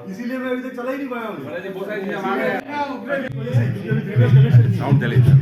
इसीलिए मैं अभी तक चला ही नहीं पाया हूँ। साउंड चलेगा।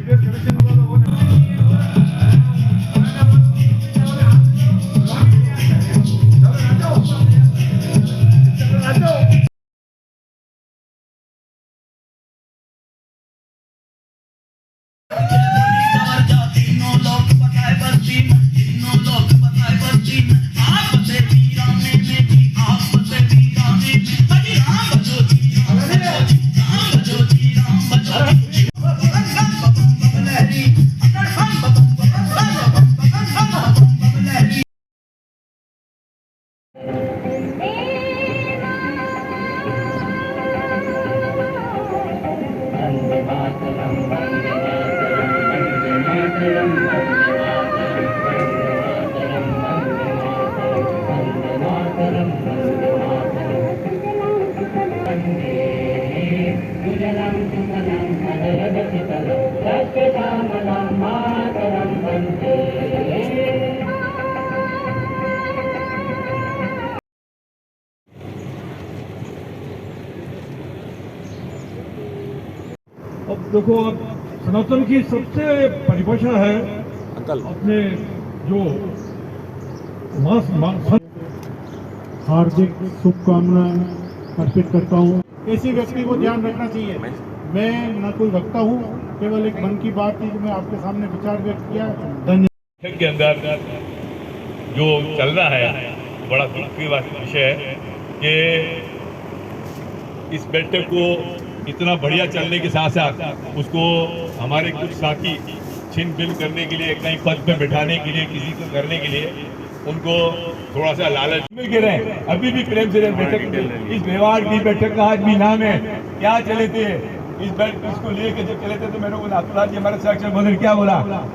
अब देखो, सनातन की सबसे परिभाषा है अपने जो हार्दिक शुभकामनाएं अर्पित करता हूँ। ऐसे व्यक्ति को ध्यान रखना चाहिए। मैं न कोई वक्ता हूँ, केवल एक मन की बात थी जो मैं आपके सामने विचार व्यक्त किया। धन्यवाद। के अंदर जो चल रहा है बड़ा दुख की विषय है कि इस बैठक को इतना बढ़िया चलने के साथ साथ उसको हमारे कुछ साथी छिन भिन करने के लिए, कहीं पद पे बैठाने के लिए, किसी को करने के लिए उनको थोड़ा सा लालच मिल के रहे। अभी भी प्रेम से बैठक, इस मेवाड़ की बैठक का आज भी नाम है। क्या चले थे इस बैठक, इसको लेके जब चले थे तो मेरे को नाथुलाल जी हमारे साक्षर बोले, क्या बोला,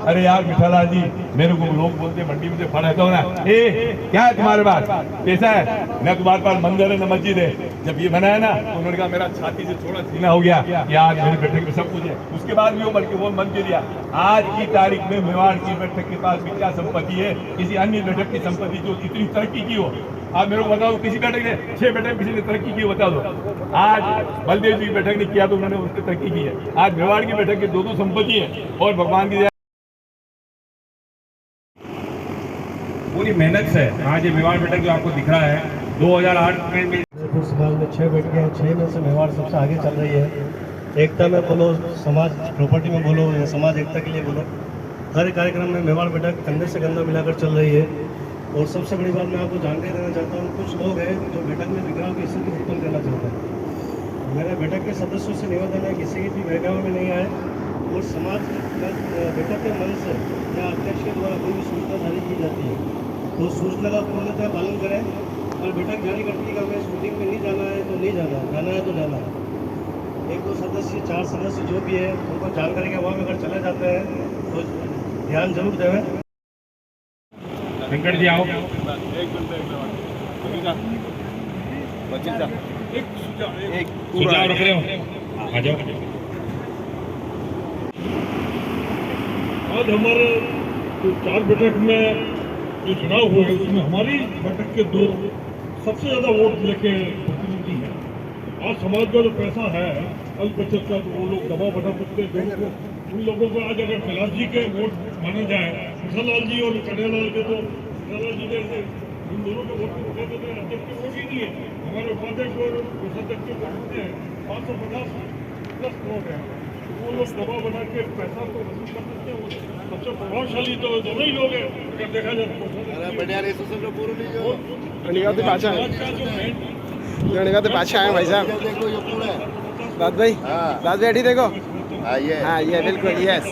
अरे यार मिठालाल जी, मेरे को लोग बोलते मंडी में से फल है तो ना, क्या है तुम्हारे पास, पैसा है न तुम्हारे पास, मंदिर है न मस्जिद है। जब ये बनाया ना तो उन्होंने कहा मेरा छाती से थोड़ा सीना हो गया कि आज मेरी बैठक में सब कुछ है। उसके बाद भी वो मन के दिया। आज की तारीख में मेवाड़ की बैठक के पास भी क्या संपत्ति है, किसी अन्य बैठक की संपत्ति जो इतनी तरक्की की हो। आप मेरे को बताओ, किसी बैठक ने 6 बैठक किसी ने तरक्की की, बता दो। आज बलदेव जी की बैठक ने किया तो उन्होंने उसकी तरक्की की है। आज मेवाड़ की बैठक की दो संपत्ति है और भगवान की पूरी मेहनत से आज ये मेवाड़ बैठक जो आपको दिख रहा है 2008 में समाज में 6 बैठ गए, 6 में से मेवाड़ सबसे आगे चल रही है। एकता में बोलो, समाज प्रॉपर्टी में बोलो, या समाज एकता के लिए बोलो, हर कार्यक्रम में मेवाड़ बैठक कंधे से कंधा मिलाकर चल रही है। और सबसे बड़ी बात मैं आपको जानकारी देना चाहता हूँ, कुछ लोग हैं जो बैठक में विग्रह की स्थिति उत्पन्न करना चाहते हैं। मेरे बैठक के सदस्यों से निवेदन है, किसी भी बहकावे में नहीं आए और समाज बैठक के मन से या अध्यक्ष के द्वारा कोई भी सूचना जारी की जाती है तो सूचना का पूर्णतः पालन करें। और बैठक जारी करती है कि हमें शूटिंग में नहीं जाना है तो नहीं जाना, जाना है तो जाना है। 1-2 सदस्य, 4 सदस्य जो भी है उनको जानकारी के अभाव में अगर चले जाते हैं तो ध्यान जरूर देवें। वेंकट जी आओ। एक सुझाव रख रहे हो, आ जाओ। आज हमारे 4 बैठक में जो चुनाव हुए उसमें हमारी बैठक के 2 सबसे ज्यादा वोट लेके प्रतिनिधि है। आज समाज का जो पैसा है अल्पबचत का, तो वो लोग दबाव बढ़ा सकते हैं। उन लोगों को आज अगर कैलाश जी के वोट माना जाए, मिठालाल जी और कन्हैयालाल के, तो मिठालाल जी ने उन दोनों के वोट को अध्यक्ष के वोट ही नहीं है। हमारे उपाध्यक्ष और कोषाध्यक्ष के वोट होते हैं 550+ वोट है। वो लोग दबाव बना के पैसा तो वसूल कर सकते हैं। सबसे प्रभावशाली तो दोनों ही लोग हैं अगर देखा जाए। पाछे आए भाई साहब, दाद भाई, दाद भाई देखो हाँ ये बिल्कुल यस।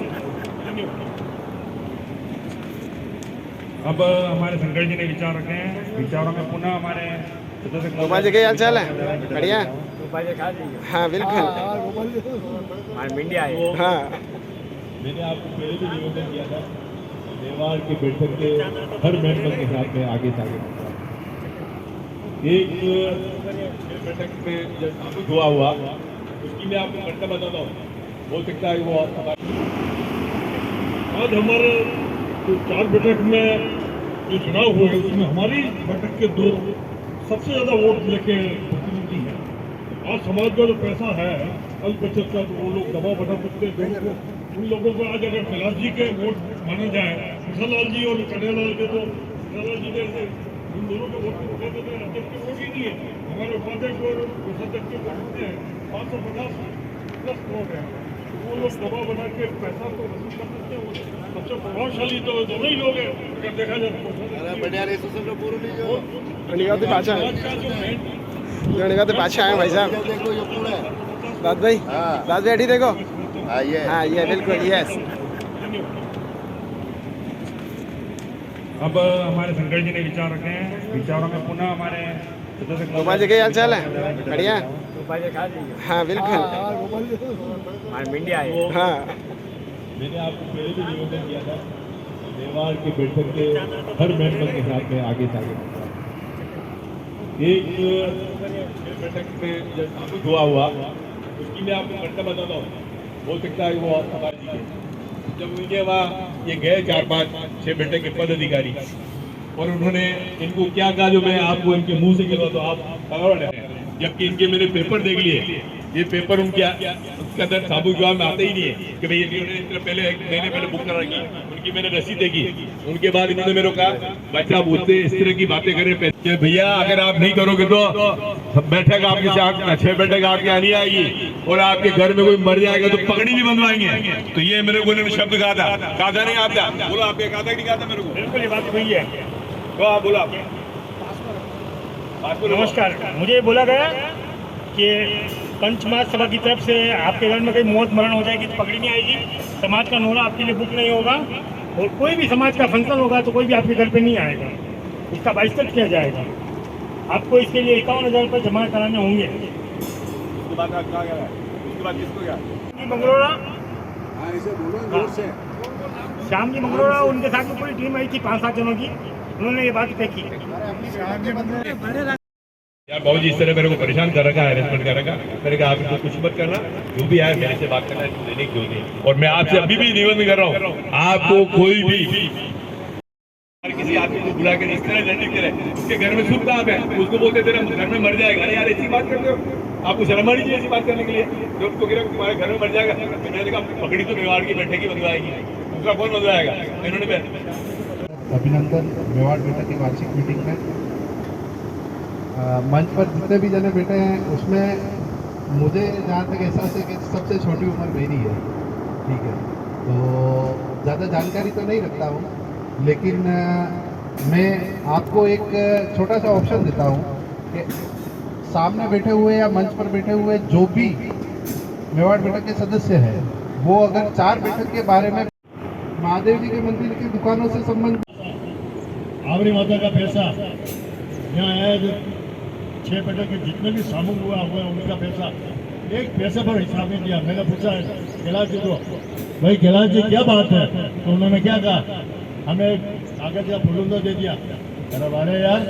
अब हमारे शंकर जी ने विचार रखे हैं, विचारों में पुनः हमारे गोपाल जी क्या हाल चाल है? बढ़िया। हाँ बिल्कुल। हाँ मैंने आपको पहले भी निवेदन किया था, मेवाड़ की बैठक के हर मेंबर के साथ में आगे से आगे एक बैठक में जब साबित हुआ उसकी मैं आपको घटना बताता हूँ, हो सकता है वो आज हमारे जो 4 बैठक में जो चुनाव हुए उसमें हमारी बैठक के 2 सबसे ज्यादा वोट लेके प्रतिनिधि हैं। आज समाज का जो पैसा है अल्प बचत का, तो वो लोग दबाव बना सकते हैं उन लोगों को। आज अगर कैलाश जी के वोट माने जाए, कृष्णलाल जी और कन्हैयालाल के, तो कृष्णलाल जी ने उन दोनों के वोट को उठा देते हैं, अध्यक्ष के वोट ही नहीं है। हमारे उपाध्यक्ष और कोषाध्यक्ष के वोट होते हैं 550+ वोट है, वो लोग दबाव बना के पैसा तो वसूल कर सकते हैं। सबसे प्रभावशाली तो दोनों ही लोग हैं अगर देखा जाए तो। पाछा आए भाई साहब। दाद भाई अड़ी देखो। हाँ ये बिल्कुल यस। अब हमारे शंकर जी ने विचार रखे हैं, विचारों में पुनः हमारे गोपाल जी क्या हाल चाल है? बढ़िया। हाँ बिल्कुल। हाँ मैंने आपको पहले भी निवेदन किया था, मेवाड़ की बैठक के हर मेंबर के साथ में आगे से आगे एक बैठक में जब साबित हुआ उसकी मैं आपको घटना बताता हूँ, हो सकता है वो हमारे जब उनके वहाँ ये गए 4-5-6 बैठक के पद अधिकारी, और उन्होंने इनको क्या कहा जो मैं आपको इनके मुंह से कहता तो आप पकड़ रहे हैं, जबकि इनके मैंने पेपर देख लिए। ये पेपर उनके उसके अंदर साबुत जवाब में आते ही नहीं है कि भाई इन्होंने इतना पहले 1 महीने पहले बुक करा रखी, उनकी मैंने रसीद देखी। उनके बाद इन्होंने मेरे को कहा बच्चा पूछते इस तरह की बातें करें कि भैया अगर आप नहीं करोगे तो बैठक आपके साथ 6 बैठक आपके आनी आएगी और आपके घर में कोई मर जाएगा तो पगड़ी भी बंधवाएंगे। तो ये मेरे को उन्होंने शब्द कहा था नहीं आपका? बोलो आपने कहा था कि नहीं कहा था मेरे को? बिल्कुल ये बात हुई है। तो आप बोला नमस्कार, मुझे बोला गया कि पंचमास सभा की तरफ से आपके घर में कहीं मौत मरण हो जाएगी तो पकड़ी नहीं आएगी, समाज का नोरा आपके लिए बुक नहीं होगा, और कोई भी समाज का फंक्शन होगा तो कोई भी आपके घर पे नहीं आएगा, इसका बहिष्कार किया जाएगा। आपको इसके लिए 51,000 रुपये जमा कराने होंगे। मंगलोरा श्याम जी मंगलोरा, उनके साथ में पूरी टीम आई थी 5-7 जनों की, उन्होंने ये बात कही। यार बाबू जी इस तरह मेरे को परेशान कर रखा है, हैरेसमेंट कर रखा। मैंने कहा आप कुछ मत करना, जो भी आए मेरे से बात करना है देने क्यों नहीं। और मैं आपसे अभी भी निवेदन कर रहा हूँ, आपको कोई भी किसी आदमी को बुला के इस तरह लड़ने करे, उसके घर में सुख कहाँ है, उसको बोलते तेरे घर में मर जाएगा। अरे यार ऐसी बात करते हो, आपको शर्म आनी चाहिए ऐसी बात करने के लिए। जो उसको कह रहे तुम्हारे घर में मर जाएगा, मैंने कहा पकड़ी तो मेवाड़ की बैठक ही बंधवाएगी, दूसरा कौन बंधवाएगा? इन्होंने अभिनंदन मेवाड़ बैठक की वार्षिक मीटिंग में मंच पर जितने भी जने बैठे हैं उसमें मुझे जहाँ तक एहसास है कि सबसे छोटी उम्र मेरी है, ठीक है। तो ज़्यादा जानकारी तो नहीं रखता हूँ, लेकिन मैं आपको एक छोटा सा ऑप्शन देता हूँ कि सामने बैठे हुए या मंच पर बैठे हुए जो भी मेवाड़ बैठक के सदस्य हैं, वो अगर 4 बैठक के बारे में महादेव जी के मंदिर की दुकानों से संबंधित आवरी माता का पैसा यहाँ आया, जो 6 बैठक के जितने भी सामूहिक हुआ उनका पैसा एक पैसे पर हिसाब नहीं दिया। मैंने पूछा कैलाश जी को, भाई कैलाश जी क्या बात है? तो उन्होंने क्या कहा, हमें कागज या फुलुंदा दे दिया। अरे यार,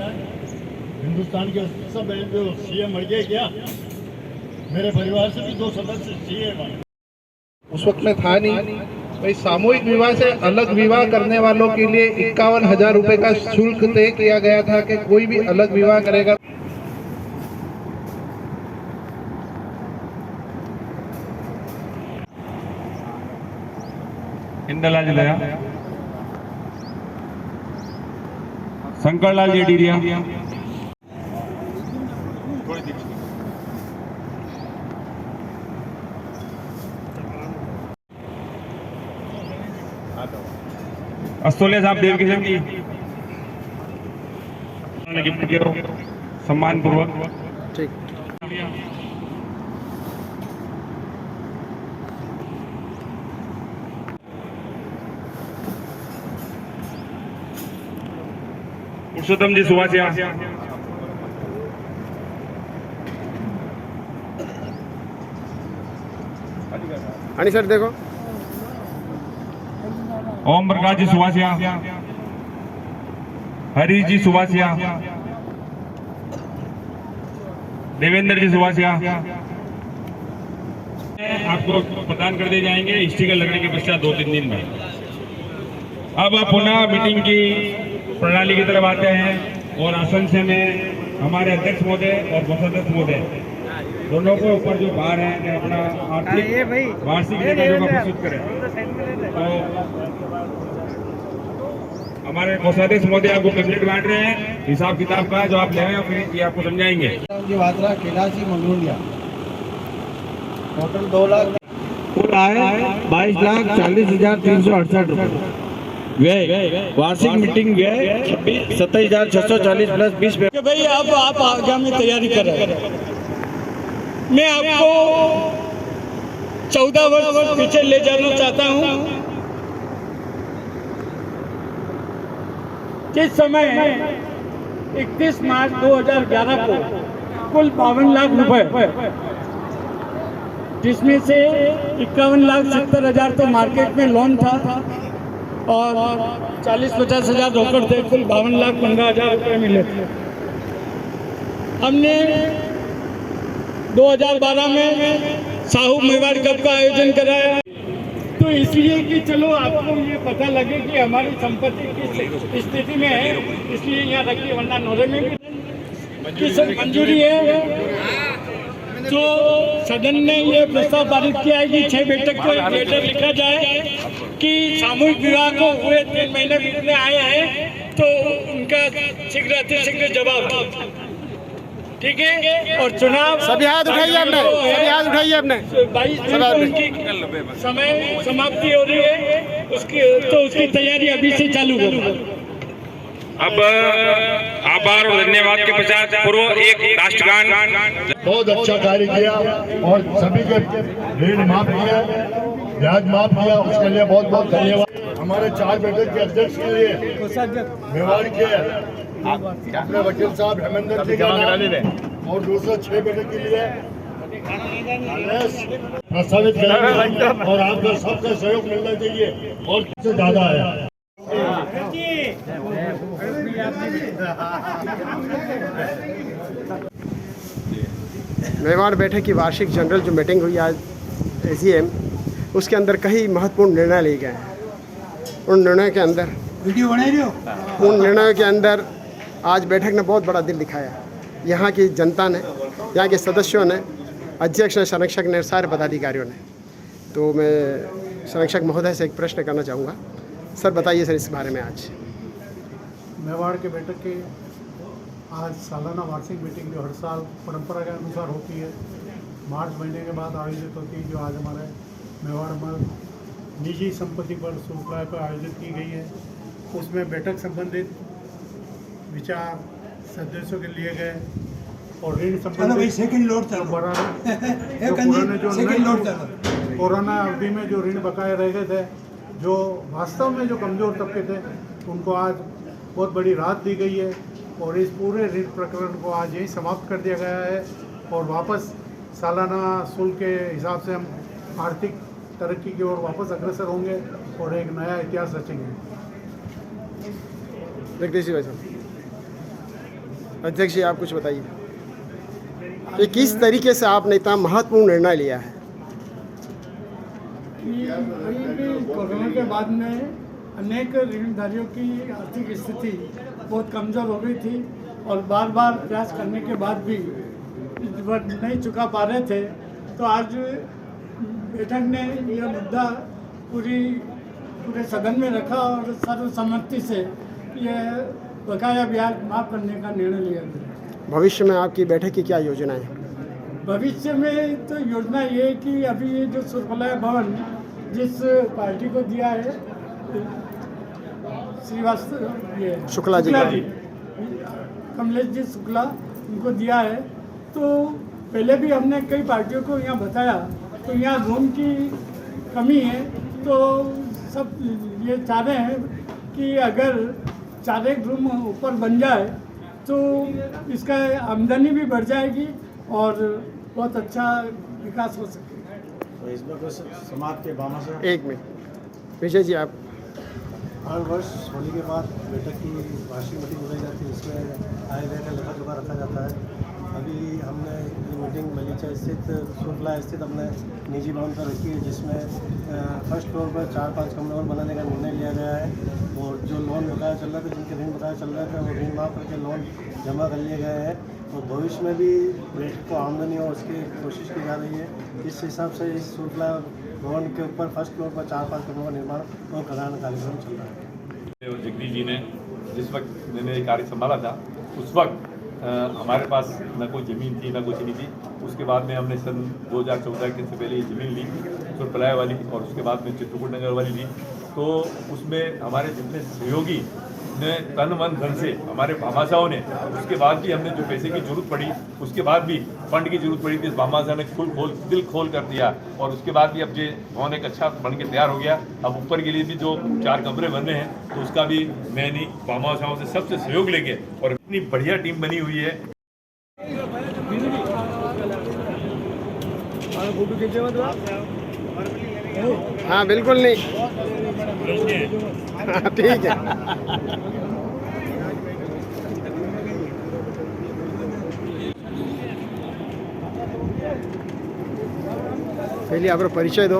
हिंदुस्तान के सब जो सीएम मर गए क्या? मेरे परिवार से भी 2 सदस्य सीएम है। उस वक्त में था नहीं। भाई सामूहिक विवाह से अलग विवाह करने वालों के लिए 51,000 रुपए का शुल्क तय किया गया था कि कोई भी अलग विवाह करेगा इंदलाल जी दया, शंकरलाल जी डीरिया, अस्तोलिया साहब देव किशन जी गिफ्ट करो सम्मान पूर्वक। ठीक। पुरुषोत्तम जी सुवासिया, आणि सर देखो, ओम प्रकाश जी सुवासिया, हरीश जी सुवासिया, देवेंद्र जी सुवासिया आपको प्रदान कर दिए जाएंगे स्टिकर लगने के पश्चात 2-3 दिन में। अब आप पुनः मीटिंग की प्रणाली की तरफ आते हैं और आसन से में हमारे अध्यक्ष महोदय और कोषाध्यक्ष महोदय दोनों को ऊपर जो बाहर है अपना आर्थिक वार्षिक रिकॉर्ड को प्रस्तुत करें। तो हमारे कोषाध्यक्ष महोदय आपको पेम्पलेट बांट रहे हैं हिसाब किताब का, जो आप ले रहे हैं फिर ये आपको समझाएंगे। वात्रा कैलाशी मंगरूलिया, टोटल 2 लाख कुल आए 22,40,368 रुपये। व्यय वार्षिक मीटिंग व्यय 27,640 प्लस 20। भाई अब आप आगामी तैयारी कर रहे हैं। मैं आपको 14 वर्ष पीछे ले जाना चाहता हूं। जिस समय 31 मार्च 2011 को कुल 52 लाख रुपए, जिसमें से 51,70,000 तो मार्केट में लोन था और 40-50 हज़ार रोकड़ थे, कुल 52,15,000 रुपये मिले थे। हमने 2012 में साहू मेवाड़ कप का आयोजन कराया, तो इसलिए कि चलो आपको ये पता लगे कि हमारी संपत्ति किस स्थिति में है, इसलिए यहाँ रखिए, वरना नौरे में भी किस मंजूरी है। तो सदन ने ये प्रस्ताव पारित किया है कि 6 बैठक को एक लेटर लिखा जाए कि सामूहिक विवाह को हुए 3 महीने बीतने आए हैं, तो उनका शीघ्र अतिशीघ्र जवाब, ठीक है। और चुनाव सभी हाथ उठाइए आपने, सभी हाथ उठाइए आपने। 22 जून को उनकी समय समाप्ति हो रही है, उसकी तैयारी अभी से चालू करो। अब आभार और धन्यवाद के पश्चात पूर्व एक राष्ट्रगान। बहुत अच्छा कार्य किया और सभी के ऋण माफ किया, ब्याज माफ किया, उसके लिए बहुत बहुत धन्यवाद। हमारे 4 बैठक के अध्यक्ष के लिए मेवाड़ के अपने वकील साहब हेमेंद्र जी और दूसरे 6 बैठक के लिए प्रस्तावित करेंगे और आपका सबका सहयोग मिलना चाहिए और सबसे ज्यादा है। मेवाड़ बैठक की वार्षिक जनरल जो मीटिंग हुई आज AGM, उसके अंदर कई महत्वपूर्ण निर्णय लिए गए हैं। उन निर्णयों के अंदर आज बैठक ने बहुत बड़ा दिल दिखाया। यहाँ की जनता ने, यहाँ के सदस्यों ने, अध्यक्ष ने, संरक्षक ने, सारे पदाधिकारियों ने। तो मैं संरक्षक महोदय से एक प्रश्न करना चाहूँगा। सर बताइए सर इस बारे में। आज मेवाड़ के बैठक के आज सालाना वार्षिक मीटिंग जो हर साल परंपरा के अनुसार होती है, मार्च महीने के बाद आयोजित होती है, जो आज हमारे मेवाड़ में निजी संपत्ति पर श्रृंखला पर आयोजित की गई है। उसमें बैठक संबंधित विचार सदस्यों के लिए गए और ऋण संबंधित कोरोना अवधि में जो ऋण बकाए रह गए थे, जो वास्तव में जो कमज़ोर तबके थे, उनको आज बहुत बड़ी राहत दी गई है और इस पूरे ऋण प्रकरण को आज यही समाप्त कर दिया गया है और वापस सालाना शुल्क के हिसाब से हम आर्थिक तरक्की की ओर वापस अग्रसर होंगे और एक नया इतिहास रचेंगे। जगदीश जी भाई साहब, अध्यक्ष जी आप कुछ बताइए, ये किस तरीके से आपने इतना महत्वपूर्ण निर्णय लिया है? कोरोना के बाद में अनेक ऋणदारियों की आर्थिक स्थिति बहुत कमज़ोर हो गई थी और बार बार प्रयास करने के बाद भी नहीं चुका पा रहे थे। तो आज बैठक ने यह मुद्दा पूरे सदन में रखा और सर्वसम्मति से यह बकाया ब्याज माफ करने का निर्णय लिया गया। भविष्य में आपकी बैठक की क्या योजना है? भविष्य में तो योजना ये है कि अभी ये जो सुरकला भवन जिस पार्टी को दिया है, श्रीवास्तव ये शुक्ला जी कमलेश जी शुक्ला, उनको दिया है। तो पहले भी हमने कई पार्टियों को यहाँ बताया, तो यहाँ रूम की कमी है, तो सब ये चाह रहे हैं कि अगर 4 एक रूम ऊपर बन जाए तो इसका आमदनी भी बढ़ जाएगी और बहुत अच्छा विकास हो सकेगा। तो इसमें कुछ समाज के भामाशाह एक मिनट विजय जी, आप हर वर्ष होली के बाद बैठक की वार्षिक मीटिंग बुलाई जाती है। इसमें आय व्यय का लेखा जोखा रखा जाता है। अभी हमने ये मीटिंग मलीचा स्थित सुरफला स्थित अपने निजी भवन पर रखी है, जिसमें फर्स्ट फ्लोर पर 4-5 कमरे और बनाने का निर्णय लिया गया है। और जो लोन बकाया चल रहा था, जिनके ऋण बकाया चल रहा था, वो ऋण माफ करके लोन जमा कर लिए गए हैं। और भविष्य में भी बैठक को आमदनी हो उसकी कोशिश की जा रही है। इस हिसाब से इस सुरफला भवन के ऊपर फर्स्ट फ्लोर पर 4-5 कमरों का निर्माण और कराने का कार्यक्रम चल रहा है। और जगदीश जी ने जिस वक्त मैंने ये कार्य संभाला था, उस वक्त हमारे पास न कोई ज़मीन थी, न कुछ नहीं थी। उसके बाद में हमने सन 2014 के से पहले ये ज़मीन ली, सुरपलाया वाली, और उसके बाद में चित्रकूट नगर वाली ली। तो उसमें हमारे जितने सहयोगी ने तन मन धन से, हमारे भामाशाहों ने, उसके बाद भी हमने जो पैसे की जरूरत पड़ी, उसके बाद भी फंड की जरूरत पड़ी थी, भामाशाह ने दिल खोल कर दिया। और उसके बाद भी अब ये भवन एक अच्छा बन के तैयार हो गया। अब ऊपर के लिए भी जो 4 कमरे बन रहे हैं, तो उसका भी मैंने भामाशाहों से सबसे सहयोग लेके, और इतनी बढ़िया टीम बनी हुई है। हाँ बिल्कुल नहीं, हाँ, ठीक है। पहले आप परिचय दो।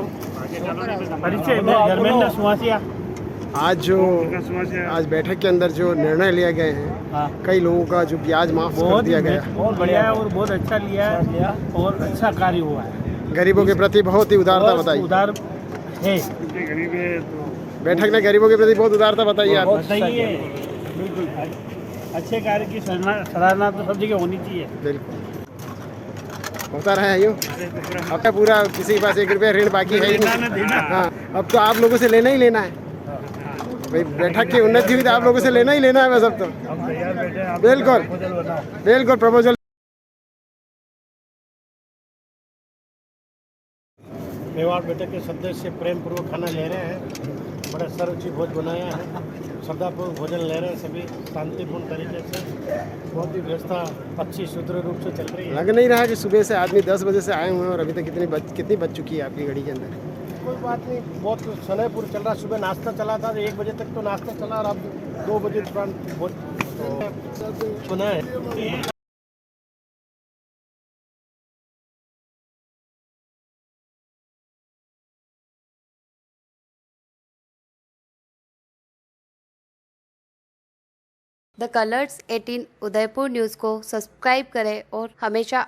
धर्मेंद्र सुवासिया। आज बैठक के अंदर जो निर्णय लिए गए हैं, कई लोगों का जो ब्याज माफ कर दिया गया, बहुत बढ़िया है और बहुत अच्छा लिया है और अच्छा कार्य हुआ है। गरीबों के प्रति बहुत ही उदारता बताई। उदार है, बैठक ने गरीबों के प्रति बहुत उदारता बताई। आप बताइए, बिल्कुल अच्छे कार्य की सराहना तो सब जगह होनी चाहिए। बिल्कुल होता रहा है यूँ। अब तो पूरा किसी के पास 1 रुपया ऋण बाकी है ही नहीं। हाँ, अब तो आप लोगों से लेना ही लेना है भाई। बैठक की उन्नति हुई तो आप लोगों से लेना ही लेना है बस। अब तो बिल्कुल बिल्कुल प्रपोजल। मेवाड़ बैठक के सदस्य प्रेम पूर्वक खाना ले रहे हैं। बड़ा सर्वोच्च भोज बनाया है, श्रद्धापूर्वक भोजन ले रहे हैं सभी शांतिपूर्ण तरीके से। बहुत ही व्यवस्था अच्छी सुदृढ़ रूप से चल रही है। लग नहीं रहा कि सुबह से आदमी 10 बजे से आए हुए हैं और अभी तक कितनी बज चुकी है आपकी घड़ी के अंदर? कोई बात नहीं, बहुत समय पूर्व चल रहा। सुबह नाश्ता चला था, 1 बजे तक तो नाश्ता चला और अब 2 बजे तुरंत भोज सुना है। द कलर्स 18 उदयपुर न्यूज़ को सब्सक्राइब करें और हमेशा